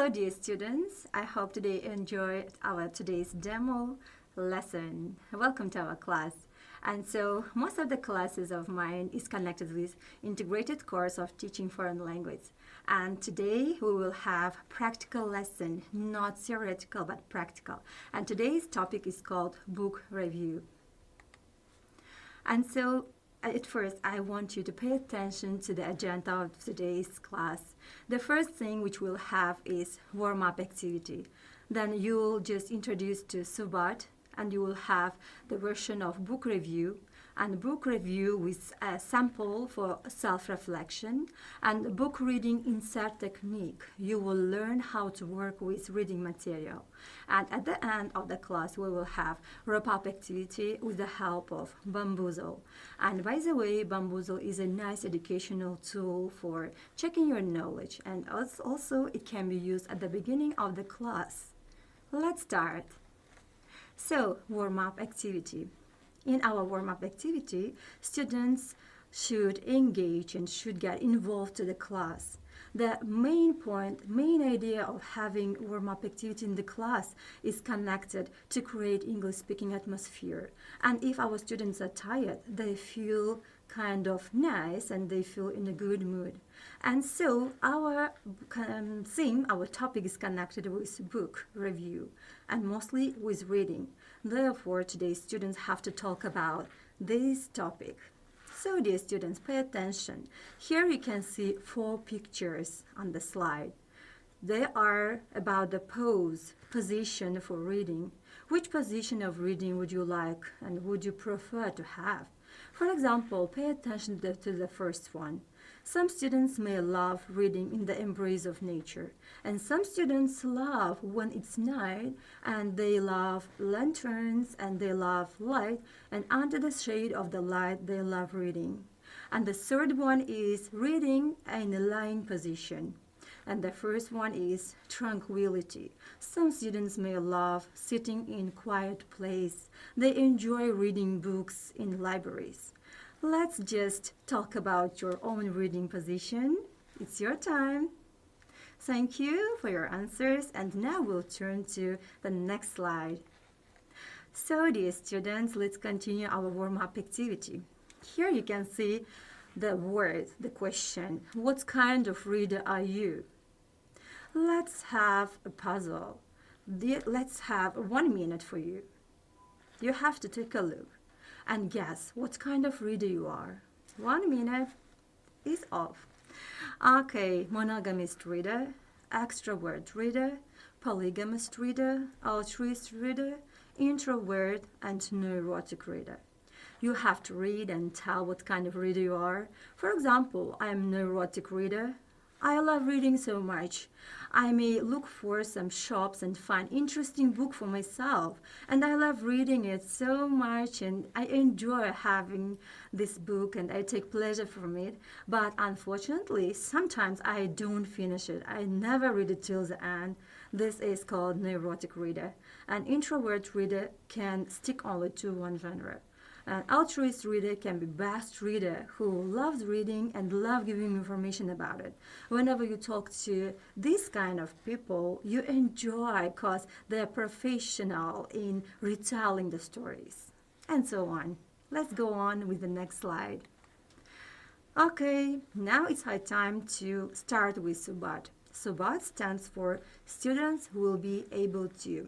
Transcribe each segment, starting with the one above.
So dear students, I hope today you enjoyed our today's demo lesson. Welcome to our class. And so most of the classes of mine is connected with integrated course of teaching foreign language. And today we will have practical lesson, not theoretical but practical. And today's topic is called book review. And so at first, I want you to pay attention to the agenda of today's class. The first thing which we'll have is warm-up activity. Then you'll just introduce to Subat, and you will have the version of book review, and book review with a sample for self-reflection, and book reading insert technique. You will learn how to work with reading material. And at the end of the class, we will have wrap-up activity with the help of Bamboozle. And by the way, Bamboozle is a nice educational tool for checking your knowledge, and also it can be used at the beginning of the class. Let's start. So, warm-up activity. In our warm-up activity, students should engage and should get involved to the class. The main idea of having warm-up activity in the class is connected to create English-speaking atmosphere. And if our students are tired, they feel kind of nice and they feel in a good mood. And so our theme, our topic is connected with book review and mostly with reading. Therefore, today students have to talk about this topic. So, dear students, pay attention. Here you can see 4 pictures on the slide. They are about the position for reading. Which position of reading would you like and would you prefer to have? For example, pay attention to the first one. Some students may love reading in the embrace of nature, and some students love when it's night, and they love lanterns, and they love light, and under the shade of the light, they love reading. And the third one is reading in a lying position. And the first one is tranquility. Some students may love sitting in quiet place. They enjoy reading books in libraries. Let's just talk about your own reading position. It's your time. Thank you for your answers, and now we'll turn to the next slide. So, dear students, let's continue our warm-up activity. Here you can see the word, the question. What kind of reader are you? Let's have a puzzle. Let's have 1 minute for you. You have to take a look and guess what kind of reader you are. 1 minute is off. Okay, monogamist reader, extrovert reader, polygamist reader, altruist reader, introvert, and neurotic reader. You have to read and tell what kind of reader you are. For example, I am neurotic reader. I love reading so much. I may look for some shops and find interesting book for myself. And I love reading it so much, and I enjoy having this book and I take pleasure from it. But unfortunately, sometimes I don't finish it. I never read it till the end. This is called neurotic reader. An introvert reader can stick only to one genre. An altruist reader can be best reader who loves reading and love giving information about it. Whenever you talk to these kind of people, you enjoy because they're professional in retelling the stories. And so on. Let's go on with the next slide. Okay, now it's high time to start with Subat. Subat stands for Students Who Will Be Able To.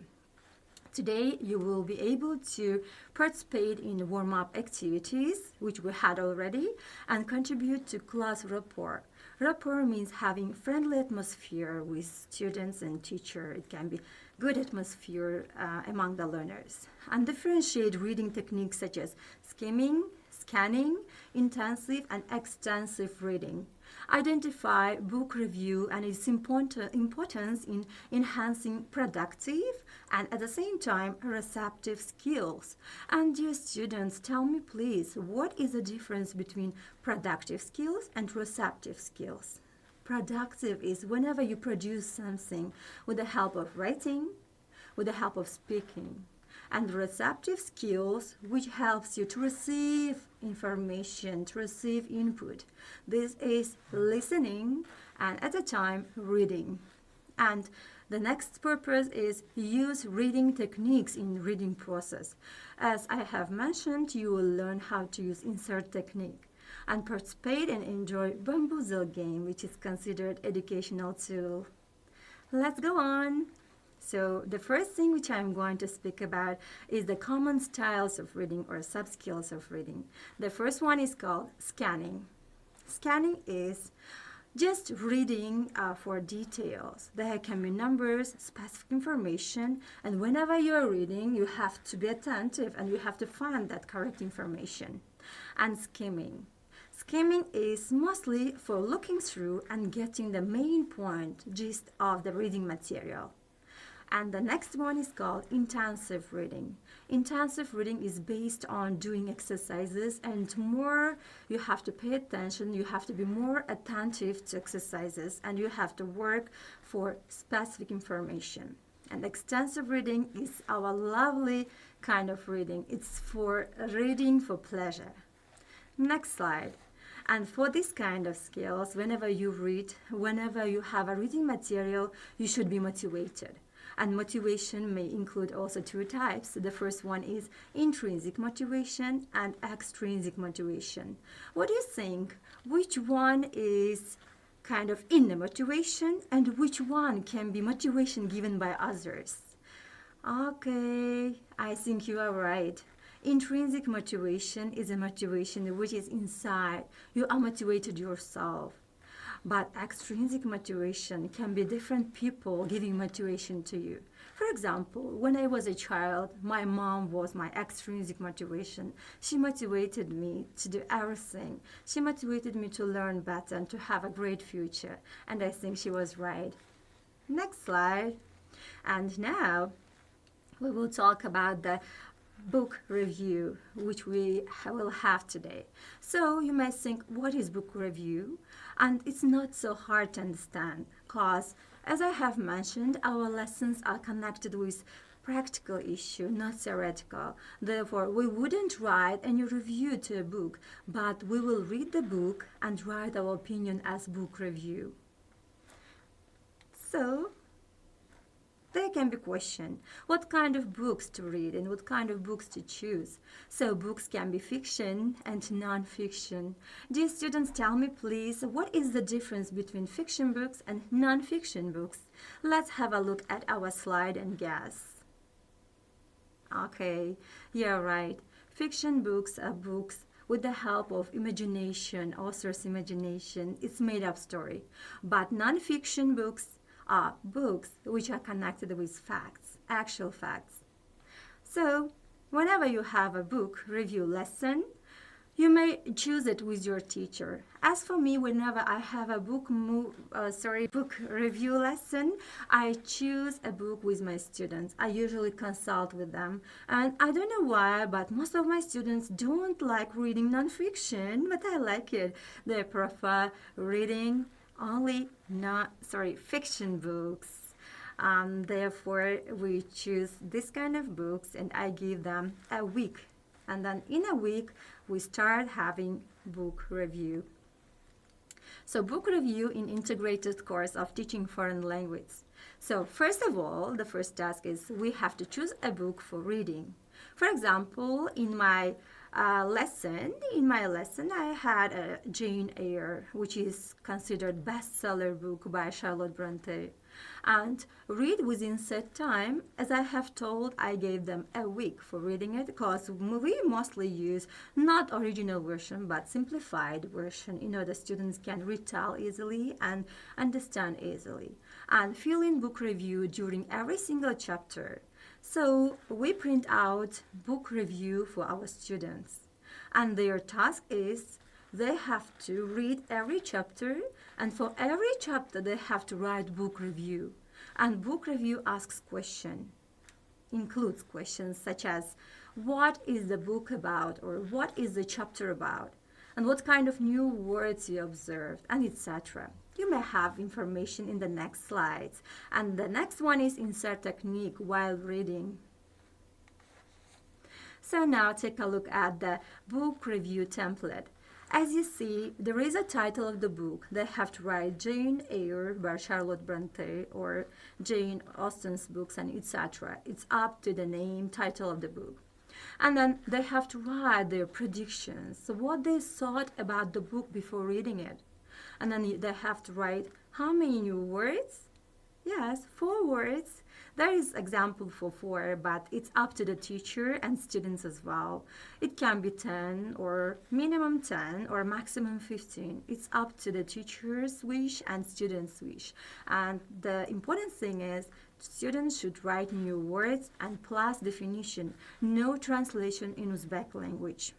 Today, you will be able to participate in warm-up activities, which we had already, and contribute to class rapport. Rapport means having friendly atmosphere with students and teacher. It can be good atmosphere among the learners. And differentiate reading techniques such as skimming, scanning, intensive and extensive reading. Identify book review and its importance in enhancing productive and at the same time receptive skills. And dear students, tell me please, what is the difference between productive skills and receptive skills? Productive is whenever you produce something with the help of writing, with the help of speaking. And receptive skills, which helps you to receive information, to receive input. This is listening and at the time reading. And the next purpose is use reading techniques in reading process. As I have mentioned, you will learn how to use insert technique and participate and enjoy bamboozle game, which is considered educational tool. Let's go on. So the first thing which I'm going to speak about is the common styles of reading or sub-skills of reading. The first one is called scanning. Scanning is just reading for details. There can be numbers, specific information, and whenever you're reading, you have to be attentive and you have to find that correct information. And skimming. Skimming is mostly for looking through and getting the main point, gist of the reading material. And the next one is called intensive reading. Intensive reading is based on doing exercises, and more you have to pay attention, you have to be more attentive to exercises, and you have to work for specific information. And extensive reading is our lovely kind of reading. It's for reading for pleasure. Next slide. And for this kind of skills, whenever you read, whenever you have a reading material, you should be motivated. And motivation may include also two types. The first one is intrinsic motivation and extrinsic motivation. What do you think? Which one is kind of inner motivation and which one can be motivation given by others? Okay, I think you are right. Intrinsic motivation is a motivation which is inside. You are motivated yourself. But extrinsic motivation can be different people giving motivation to you. For example, when I was a child, my mom was my extrinsic motivation. She motivated me to do everything. She motivated me to learn better and to have a great future. And I think she was right. Next slide. And now we will talk about the book review, which we will have today. So you may think, what is book review? And it's not so hard to understand, because as I have mentioned, our lessons are connected with practical issue, not theoretical. Therefore, we wouldn't write any review to a book, but we will read the book and write our opinion as book review. So there can be question, what kind of books to read and what kind of books to choose. So books can be fiction and non-fiction. Dear students, tell me please, what is the difference between fiction books and non-fiction books? Let's have a look at our slide and guess. Okay, you're right. Fiction books are books with the help of imagination, author's imagination. It's made up story. But non-fiction books are books which are connected with facts, actual facts. So, whenever you have a book review lesson, you may choose it with your teacher. As for me, whenever I have a book review lesson, I choose a book with my students. I usually consult with them. And I don't know why, but most of my students don't like reading nonfiction, but I like it. They prefer reading only fiction books. Therefore, we choose this kind of books and I give them a week. And then in a week, we start having book review. So book review in integrated course of teaching foreign language. So first of all, the first task is we have to choose a book for reading. For example, in my lesson, I had a Jane Eyre, which is considered bestseller book by Charlotte Bronte. And read within set time. As I have told, I gave them a week for reading it because we mostly use not original version but simplified version in order students can retell easily and understand easily. And fill in book review during every single chapter. So we print out book review for our students. And their task is they have to read every chapter, and for every chapter they have to write book review. And book review asks questions, includes questions such as what is the book about or what is the chapter about and what kind of new words you observed and etc. You may have information in the next slides. And the next one is insert technique while reading. So now take a look at the book review template. As you see, there is a title of the book. They have to write Jane Eyre by Charlotte Bronte or Jane Austen's books and etc. It's up to the name, title of the book. And then they have to write their predictions, so what they thought about the book before reading it. And then they have to write how many new words? Yes, 4 words. There is example for 4, but it's up to the teacher and students as well. It can be 10 or minimum 10 or maximum 15. It's up to the teacher's wish and students' wish. And the important thing is students should write new words and plus definition, no translation in Uzbek language.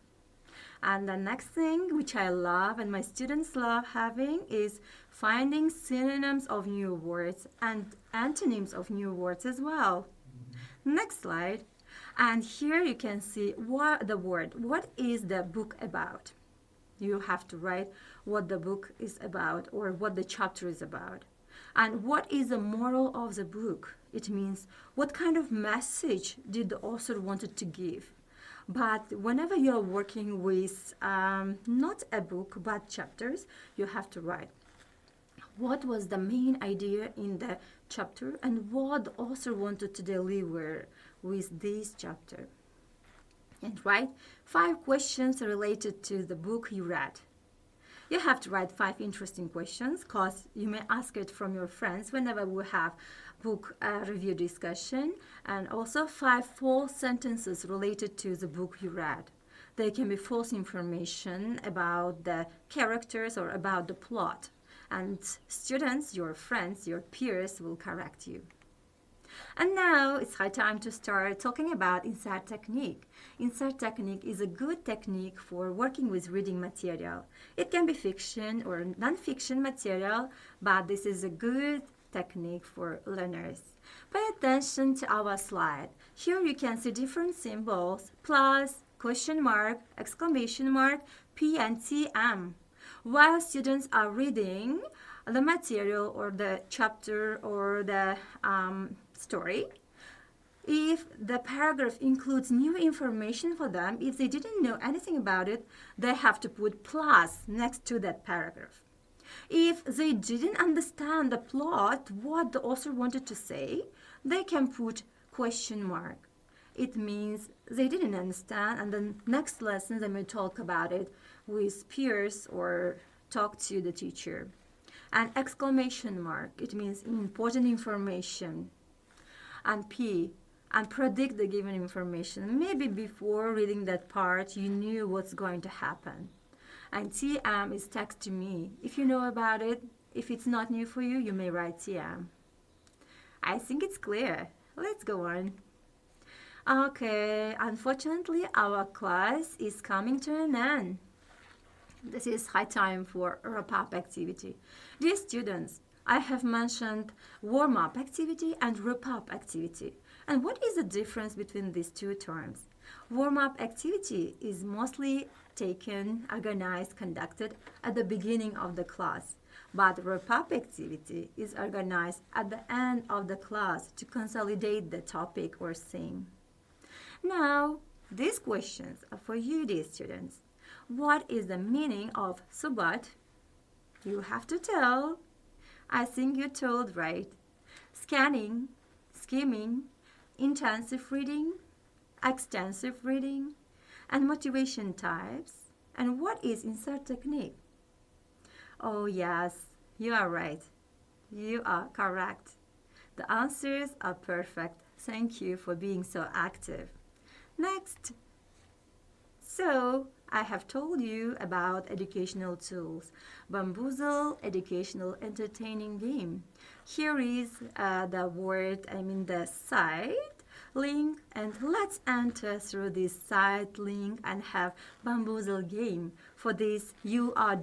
And the next thing which I love and my students love having is finding synonyms of new words and antonyms of new words as well. Next slide. And here you can see what is the book about. You have to write what the book is about or what the chapter is about. And what is the moral of the book? It means what kind of message did the author wanted to give. But whenever you're working with not a book but chapters, you have to write what was the main idea in the chapter and what the author wanted to deliver with this chapter. And write 5 questions related to the book you read. You have to write 5 interesting questions because you may ask it from your friends whenever we have book review discussion, and also 5 false sentences related to the book you read. They can be false information about the characters or about the plot, and students, your friends, your peers will correct you. And now it's high time to start talking about insert technique. Insert technique is a good technique for working with reading material. It can be fiction or non-fiction material, but this is a good technique for learners. Pay attention to our slide. Here you can see different symbols: plus, question mark, exclamation mark, P and TM. While students are reading the material or the chapter or the story, if the paragraph includes new information for them, if they didn't know anything about it, they have to put plus next to that paragraph. If they didn't understand the plot, what the author wanted to say, they can put question mark. It means they didn't understand, and then next lesson they may talk about it with peers or talk to the teacher. And exclamation mark, it means important information. And P, and predict the given information. Maybe before reading that part, you knew what's going to happen. And TM is text to me. If you know about it, if it's not new for you, you may write TM. I think it's clear. Let's go on. Okay, unfortunately, our class is coming to an end. This is high time for wrap-up activity. Dear students, I have mentioned warm-up activity and wrap-up activity. And what is the difference between these two terms? Warm-up activity is mostly taken, organized, conducted at the beginning of the class. But wrap-up activity is organized at the end of the class to consolidate the topic or theme. Now, these questions are for you, dear students. What is the meaning of subat? You have to tell. I think you told right. Scanning, skimming, intensive reading, extensive reading, and motivation types. And what is insert technique? Oh yes, you are right. You are correct. The answers are perfect. Thank you for being so active. Next. So, I have told you about educational tools. Bamboozle, educational entertaining game. Here is the site link, and let's enter through this site link and have Bamboozle game. For this, you are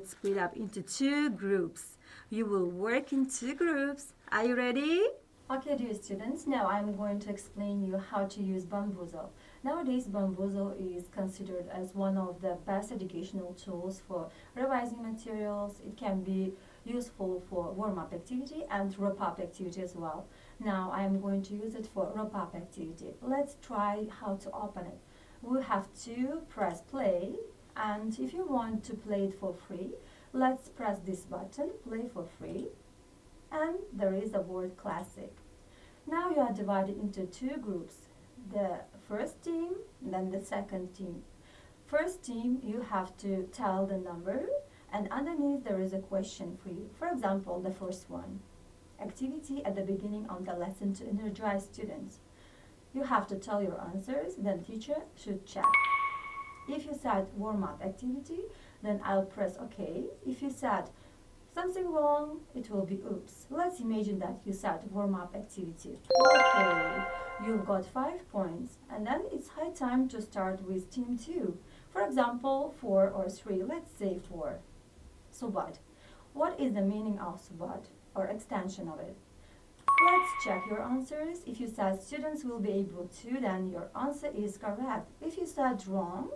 split up into 2 groups. You will work in 2 groups. Are you ready? Okay, dear students, now I'm going to explain you how to use Bamboozle. Nowadays, Bamboozle is considered as one of the best educational tools for revising materials. It can be useful for warm-up activity and wrap-up activity as well. Now, I'm going to use it for wrap-up activity. Let's try how to open it. We have to press play And if you want to play it for free, let's press this button, play for free, and there is the word classic. Now you are divided into two groups, the first team, then the second team. First team, you have to tell the number, and underneath there is a question for you. For example, the first one, activity at the beginning of the lesson to energize students. You have to tell your answers, then teacher should check. If you said warm-up activity, then I'll press OK. If you said something wrong, it will be oops. Let's imagine that you said warm-up activity. Okay, you've got 5 points, and then it's high time to start with team 2. For example, 4 or 3, let's say 4. Subad. What is the meaning of Subad, or extension of it? Let's check your answers. If you said students will be able to, then your answer is correct. If you said wrong,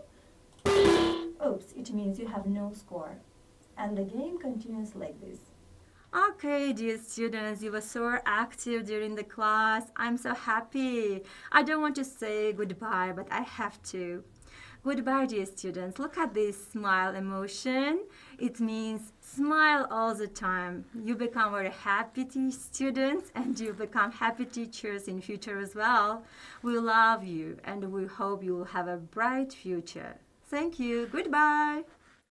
oops, it means you have no score. And the game continues like this. Okay, dear students, you were so active during the class. I'm so happy. I don't want to say goodbye, but I have to. Goodbye, dear students. Look at this smile emotion. It means smile all the time. You become very happy students, and you become happy teachers in future as well. We love you, and we hope you will have a bright future. Thank you. Goodbye.